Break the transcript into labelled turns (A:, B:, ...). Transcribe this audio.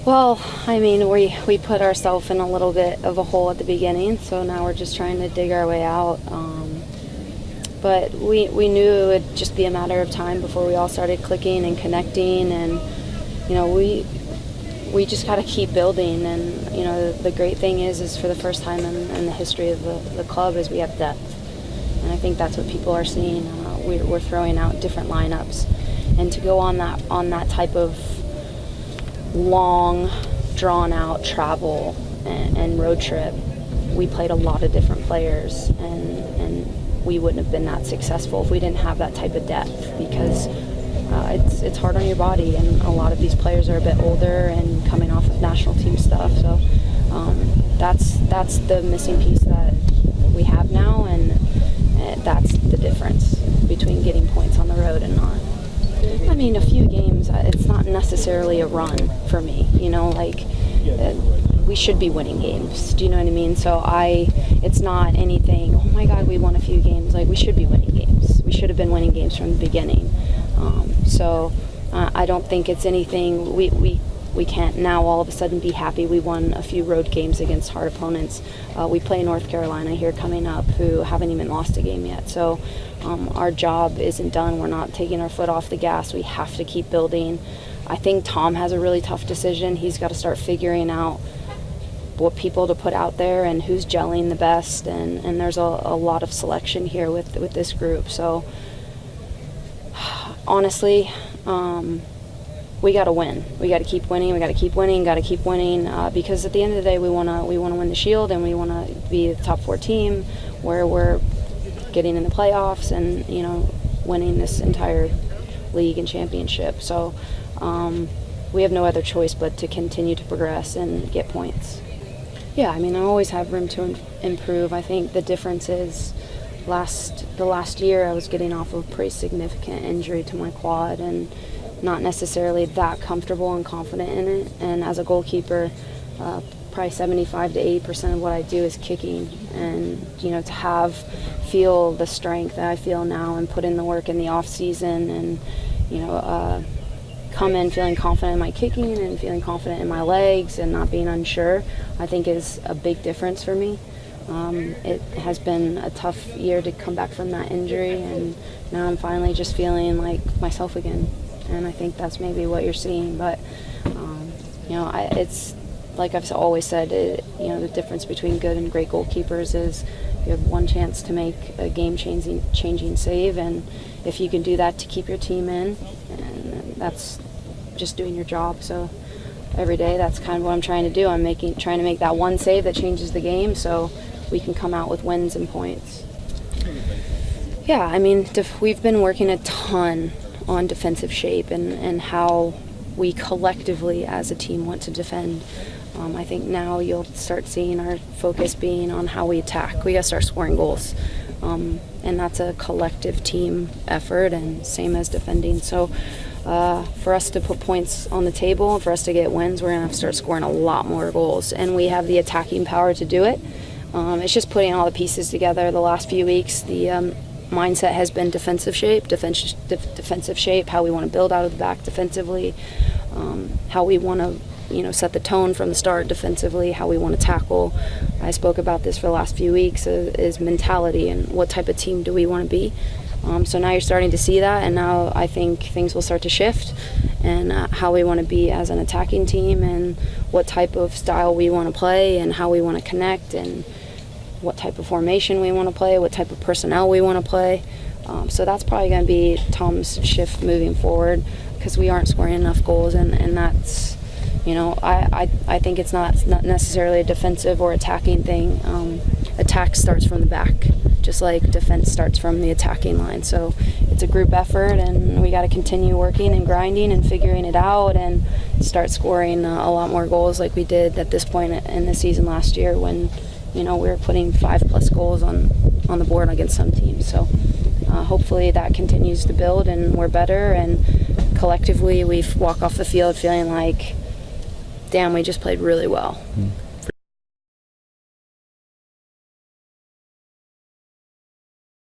A: Well, I mean, we put ourselves in a little bit of a hole at the beginning, so now we're just trying to dig our way out. But we knew it would just be a matter of time before we all started clicking and connecting, and we just got to keep building. And the great thing is for the first time in the history of the club is we have depth, and I think that's what people are seeing. We're throwing out different lineups, and to go on that type of long, drawn-out travel and road trip, we played a lot of different players, and we wouldn't have been that successful if we didn't have that type of depth, because it's hard on your body, and a lot of these players are a bit older and coming off of national team stuff, so that's the missing piece that we have now, and that's the difference between getting points on the road and not. I mean, a few games, it's not necessarily a run for me, we should be winning games. Do you know what I mean? So it's not anything, oh my God, we won a few games. We should be winning games. We should have been winning games from the beginning. I don't think it's anything, we can't now all of a sudden be happy we won a few road games against hard opponents. We play North Carolina here coming up, who haven't even lost a game yet. So our job isn't done. We're not taking our foot off the gas. We have to keep building. I think Tom has a really tough decision. He's got to start figuring out what people to put out there and who's gelling the best, and there's a lot of selection here with this group. So honestly, we got to win. We got to keep winning. We got to keep winning. Got to keep winning because at the end of the day, we want to win the Shield, and we want to be the top 4 team where we're getting in the playoffs and winning this entire league and championship. So we have no other choice but to continue to progress and get points. Yeah, I mean, I always have room to improve. I think the difference is the last year I was getting off of a pretty significant injury to my quad and not necessarily that comfortable and confident in it. And as a goalkeeper, probably 75 to 80% of what I do is kicking. And, to feel the strength that I feel now and put in the work in the off season and, come in feeling confident in my kicking and feeling confident in my legs and not being unsure, I think is a big difference for me. It has been a tough year to come back from that injury, and now I'm finally just feeling like myself again. And I think that's maybe what you're seeing. But, it's like I've always said, the difference between good and great goalkeepers is you have one chance to make a game-changing save, and if you can do that to keep your team in, and that's just doing your job. So every day, that's kind of what I'm trying to do. I'm trying to make that one save that changes the game so we can come out with wins and points. Yeah, I mean, we've been working a ton on defensive shape and how we collectively as a team want to defend. I think now you'll start seeing our focus being on how we attack. We got to start scoring goals. And that's a collective team effort, and same as defending. So for us to put points on the table and for us to get wins, we're going to have to start scoring a lot more goals. And we have the attacking power to do it. It's just putting all the pieces together. The last few weeks, the mindset has been defensive shape, how we want to build out of the back defensively, how we want to set the tone from the start defensively, how we want to tackle. I spoke about this for the last few weeks, is mentality and what type of team do we want to be. So now you're starting to see that, and now I think things will start to shift and how we want to be as an attacking team and what type of style we want to play and how we want to connect and what type of formation we want to play, what type of personnel we want to play. So that's probably going to be Tom's shift moving forward, because we aren't scoring enough goals, and that's, I think it's not necessarily a defensive or attacking thing. Attack starts from the back, just like defense starts from the attacking line. So it's a group effort, and we got to continue working and grinding and figuring it out and start scoring a lot more goals like we did at this point in the season last year when, we were putting 5+ goals on the board against some teams. So hopefully that continues to build and we're better, and collectively we walk off the field feeling like, damn, we just played really well.